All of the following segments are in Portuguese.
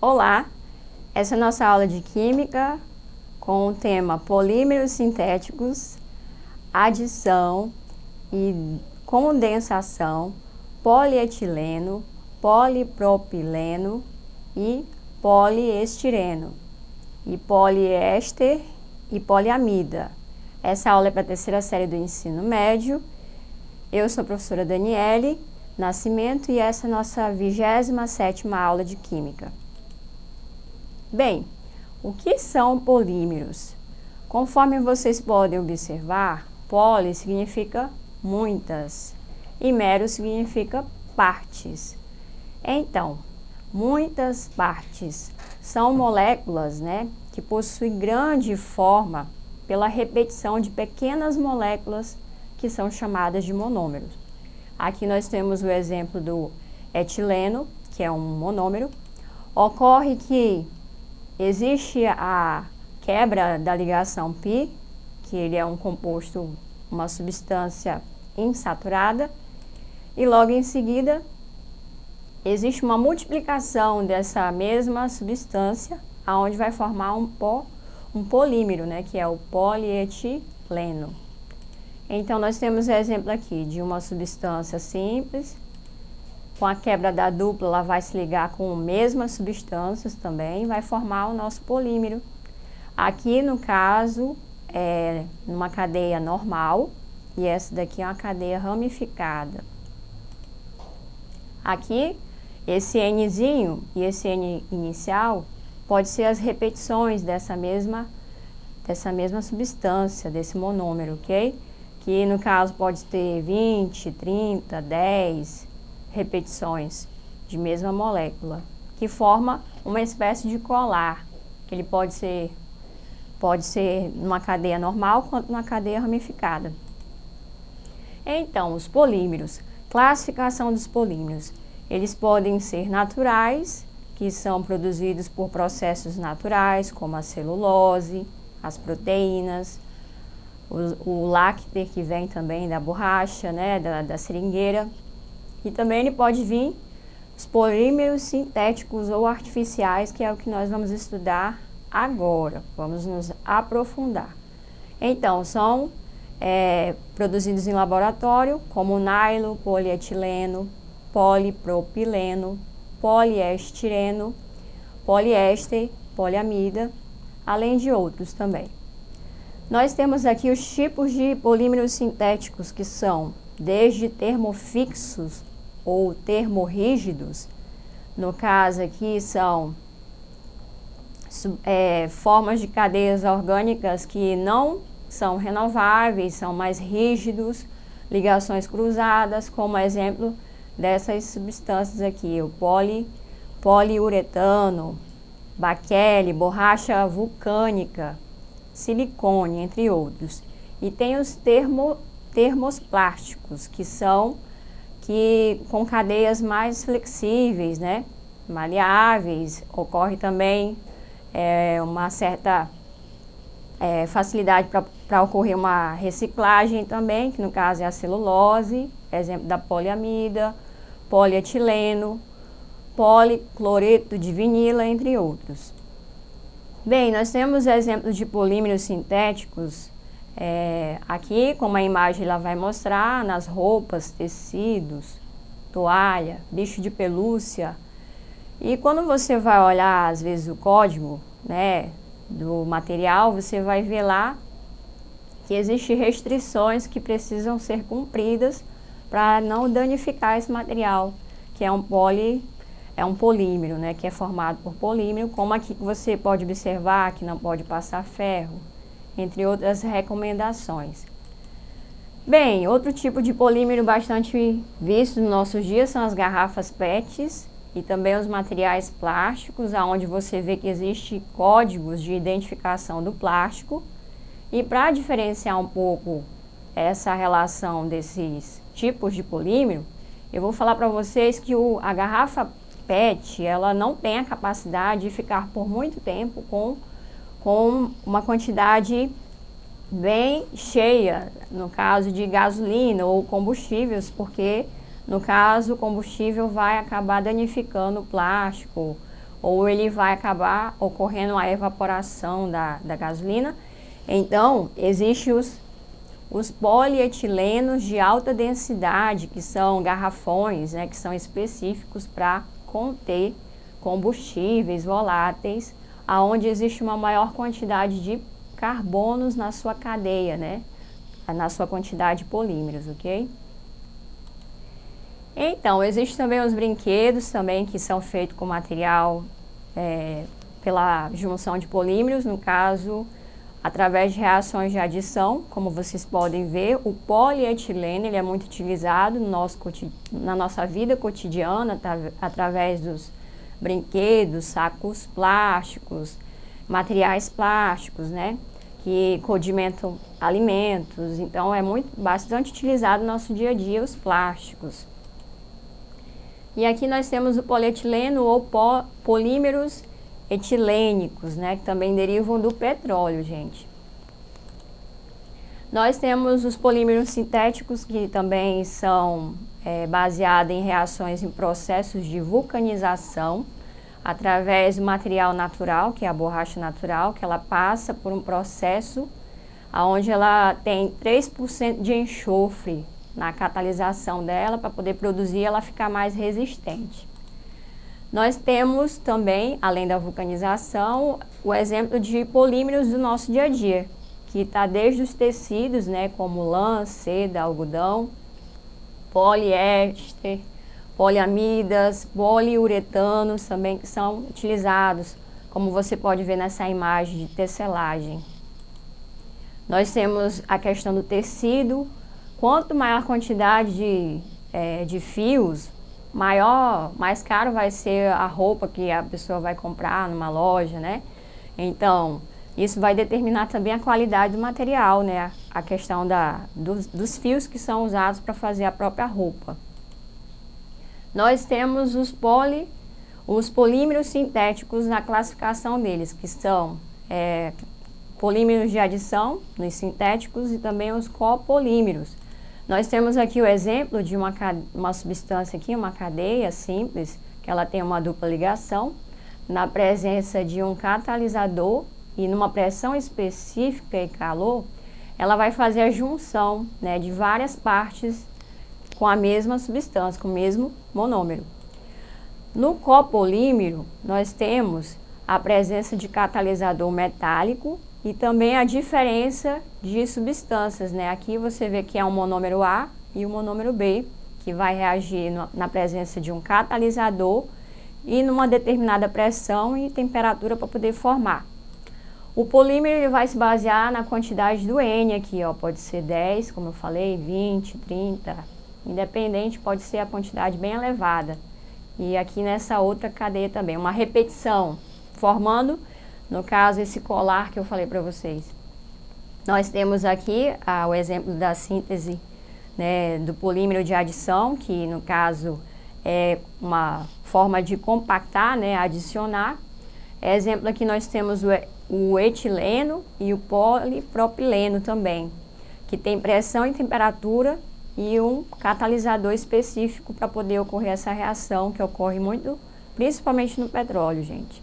Olá, essa é a nossa aula de Química com o tema polímeros sintéticos, adição e condensação, polietileno, polipropileno e poliestireno, e poliéster e poliamida. Essa aula é para a terceira série do ensino médio. Eu sou a professora Daniele Nascimento e essa é a nossa 27ª aula de Química. Bem, o que são polímeros? Conforme vocês podem observar, poli significa muitas e mero significa partes. Então, muitas partes são moléculas, que possuem grande forma pela repetição de pequenas moléculas que são chamadas de monômeros. Aqui nós temos o exemplo do etileno, que é um monômero. Ocorre que existe a quebra da ligação π, que ele é um composto, uma substância insaturada, e logo em seguida existe uma multiplicação dessa mesma substância, aonde vai formar um polímero, que é o polietileno. Então nós temos o exemplo aqui de uma substância simples. Com a quebra da dupla, ela vai se ligar com mesmas substâncias também, vai formar o nosso polímero. Aqui, no caso, é numa cadeia normal, e essa daqui é uma cadeia ramificada. Aqui, esse Nzinho e esse N inicial pode ser as repetições dessa mesma substância, desse monômero, ok? Que, no caso, pode ter 20, 30, 10... repetições de mesma molécula, que forma uma espécie de colar, que ele pode ser numa cadeia normal quanto numa cadeia ramificada. Então, os polímeros, classificação dos polímeros, eles podem ser naturais, que são produzidos por processos naturais, como a celulose, as proteínas, o lácter que vem também da borracha, da seringueira. E também ele pode vir os polímeros sintéticos ou artificiais, que é o que nós vamos estudar agora. Vamos nos aprofundar. Então, são produzidos em laboratório, como nylon, polietileno, polipropileno, poliestireno, poliéster, poliamida, além de outros também. Nós temos aqui os tipos de polímeros sintéticos, que são desde termofixos ou termorrígidos. No caso aqui são formas de cadeias orgânicas que não são renováveis, são mais rígidos, ligações cruzadas, como exemplo dessas substâncias aqui, o poliuretano, baquele, borracha vulcânica, silicone, entre outros. E tem os termoplásticos, que são com cadeias mais flexíveis, maleáveis. Ocorre também uma certa facilidade para ocorrer uma reciclagem também, que no caso é a celulose, exemplo da poliamida, polietileno, policloreto de vinila, entre outros. Bem, nós temos exemplos de polímeros sintéticos aqui, como a imagem ela vai mostrar, nas roupas, tecidos, toalha, bicho de pelúcia. E quando você vai olhar, às vezes, o código do material, você vai ver lá que existem restrições que precisam ser cumpridas para não danificar esse material, que é um polímero, que é formado por polímero, como aqui que você pode observar que não pode passar ferro, entre outras recomendações. Bem, outro tipo de polímero bastante visto nos nossos dias são as garrafas PETs e também os materiais plásticos, onde você vê que existem códigos de identificação do plástico. E para diferenciar um pouco essa relação desses tipos de polímero, eu vou falar para vocês que a garrafa PET, ela não tem a capacidade de ficar por muito tempo com uma quantidade bem cheia, no caso de gasolina ou combustíveis, porque no caso o combustível vai acabar danificando o plástico ou ele vai acabar ocorrendo a evaporação da gasolina. Então, existem os polietilenos de alta densidade, que são garrafões, né, que são específicos para conter combustíveis voláteis, aonde existe uma maior quantidade de carbonos na sua cadeia, né, na sua quantidade de polímeros, ok? Então, existem também os brinquedos também que são feitos com material pela junção de polímeros, no caso, através de reações de adição. Como vocês podem ver, o polietileno ele é muito utilizado na nossa vida cotidiana, através dos brinquedos, sacos plásticos, materiais plásticos, né, que condimentam alimentos. Então, é bastante utilizado no nosso dia a dia os plásticos. E aqui nós temos o polietileno ou polímeros etilênicos, né, que também derivam do petróleo, gente. Nós temos os polímeros sintéticos, que também são baseados em reações em processos de vulcanização, através do material natural, que é a borracha natural, que ela passa por um processo onde ela tem 3% de enxofre na catalisação dela, para poder produzir ela ficar mais resistente. Nós temos também, além da vulcanização, o exemplo de polímeros do nosso dia a dia, que está desde os tecidos, né, como lã, seda, algodão, poliéster, poliamidas, poliuretanos também, que são utilizados, como você pode ver nessa imagem de tecelagem. Nós temos a questão do tecido. Quanto maior a quantidade de fios, mais caro vai ser a roupa que a pessoa vai comprar numa loja, né? Então, isso vai determinar também a qualidade do material, né? A questão dos fios que são usados para fazer a própria roupa. Nós temos os polímeros sintéticos na classificação deles, que são polímeros de adição nos sintéticos e também os copolímeros. Nós temos aqui o exemplo de uma substância aqui, uma cadeia simples, que ela tem uma dupla ligação, na presença de um catalisador e numa pressão específica e calor, ela vai fazer a junção, né, de várias partes com a mesma substância, com o mesmo monômero. No copolímero, nós temos a presença de catalisador metálico e também a diferença de substâncias, né? Aqui você vê que é um monômero A e um monômero B, que vai reagir na presença de um catalisador e numa determinada pressão e temperatura para poder formar. O polímero ele vai se basear na quantidade do N aqui, ó, pode ser 10, como eu falei, 20, 30, independente, pode ser a quantidade bem elevada. E aqui nessa outra cadeia também, uma repetição, formando, no caso, esse colar que eu falei para vocês. Nós temos aqui o exemplo da síntese, né, do polímero de adição, que no caso é uma forma de compactar, né, adicionar. Exemplo aqui nós temos o etileno e o polipropileno também, que tem pressão e temperatura e um catalisador específico para poder ocorrer essa reação, que ocorre muito, principalmente no petróleo, gente.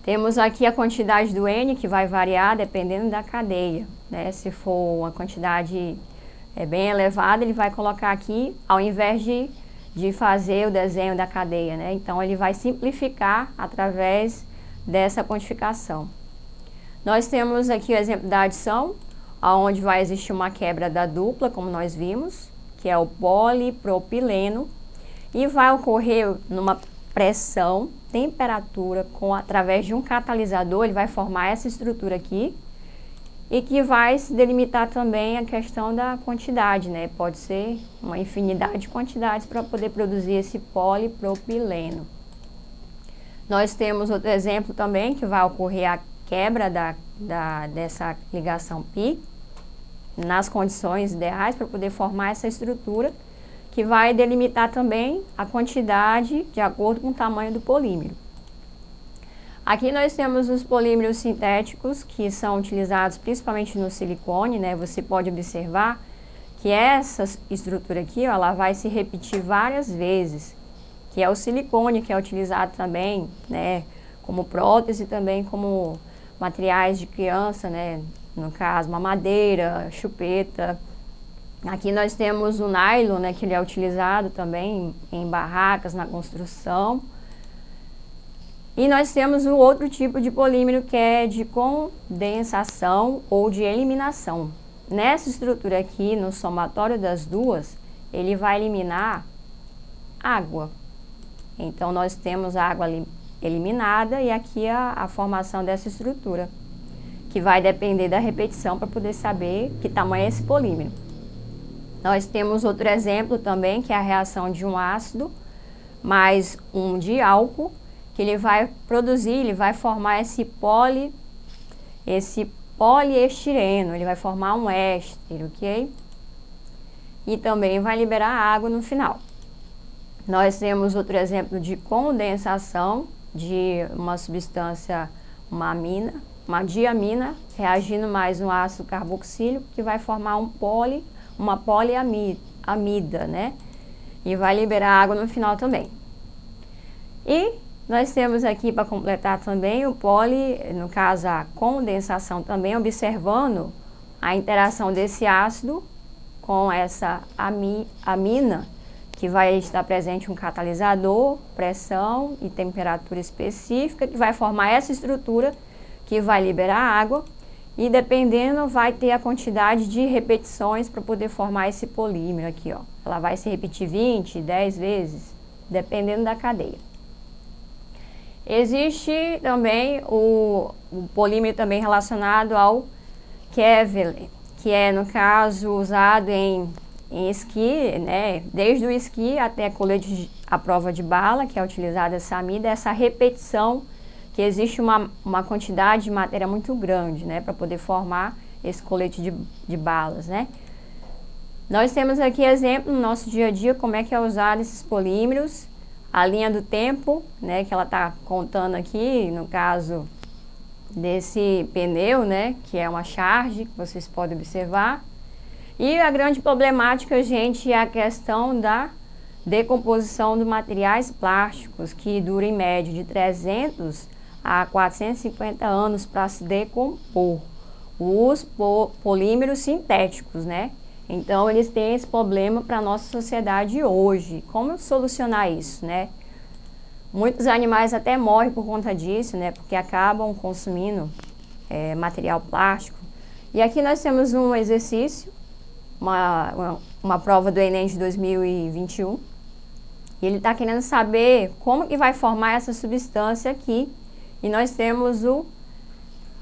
Temos aqui a quantidade do N, que vai variar dependendo da cadeia, né? Se for uma quantidade bem elevada, ele vai colocar aqui, ao invés de fazer o desenho da cadeia, né? Então, ele vai simplificar através dessa quantificação. Nós temos aqui o exemplo da adição, onde vai existir uma quebra da dupla, como nós vimos, que é o polipropileno, e vai ocorrer numa pressão, temperatura, através de um catalisador, ele vai formar essa estrutura aqui, e que vai se delimitar também a questão da quantidade, né? Pode ser uma infinidade de quantidades para poder produzir esse polipropileno. Nós temos outro exemplo também, que vai ocorrer a quebra dessa ligação π, nas condições ideais para poder formar essa estrutura, que vai delimitar também a quantidade de acordo com o tamanho do polímero. Aqui nós temos os polímeros sintéticos, que são utilizados principalmente no silicone, né? Você pode observar que essa estrutura aqui, ó, ela vai se repetir várias vezes, que é o silicone, que é utilizado também, né, como prótese, também como materiais de criança, né, no caso, mamadeira, chupeta. Aqui nós temos o nylon, né, que ele é utilizado também em barracas, na construção. E nós temos o outro tipo de polímero, que é de condensação ou de eliminação. Nessa estrutura aqui, no somatório das duas, ele vai eliminar água. Então, nós temos a água eliminada e aqui a formação dessa estrutura, que vai depender da repetição para poder saber que tamanho é esse polímero. Nós temos outro exemplo também, que é a reação de um ácido mais um de álcool, que ele vai produzir, ele vai formar esse poliestireno, ele vai formar um éster, ok? E também vai liberar água no final. Nós temos outro exemplo de condensação de uma substância, uma diamina, reagindo mais um ácido carboxílico, que vai formar uma poliamida, né? E vai liberar água no final também. E nós temos aqui, para completar também, no caso a condensação também, observando a interação desse ácido com essa amina, que vai estar presente um catalisador, pressão e temperatura específica, que vai formar essa estrutura que vai liberar água e, dependendo, vai ter a quantidade de repetições para poder formar esse polímero aqui, ó. Ela vai se repetir 20, 10 vezes, dependendo da cadeia. Existe também o polímero também relacionado ao Kevlar, que é, no caso, usado em esqui, né? Desde o esqui até colete à prova de bala, que é utilizada essa amida, essa repetição, que existe uma quantidade de matéria muito grande, né? Para poder formar esse colete de balas, né? Nós temos aqui exemplo no nosso dia a dia como é que é usado esses polímeros. A linha do tempo, né, que ela está contando aqui, no caso desse pneu, né, que é uma charge, que vocês podem observar. E a grande problemática, gente, é a questão da decomposição de materiais plásticos, que dura em média de 300 a 450 anos para se decompor. Os polímeros sintéticos, né? Então, eles têm esse problema para a nossa sociedade hoje. Como solucionar isso, né? Muitos animais até morrem por conta disso, né? Porque acabam consumindo material plástico. E aqui nós temos um exercício, uma prova do Enem de 2021. E ele está querendo saber como que vai formar essa substância aqui. E nós temos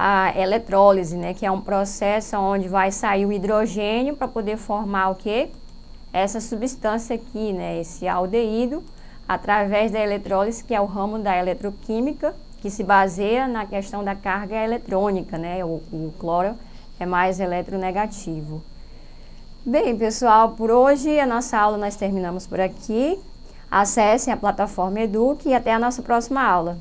a eletrólise, né, que é um processo onde vai sair o hidrogênio para poder formar o quê? Essa substância aqui, né, esse aldeído, através da eletrólise, que é o ramo da eletroquímica, que se baseia na questão da carga eletrônica, né? O cloro é mais eletronegativo. Bem, pessoal, por hoje a nossa aula nós terminamos por aqui. Acessem a plataforma Eduque e até a nossa próxima aula.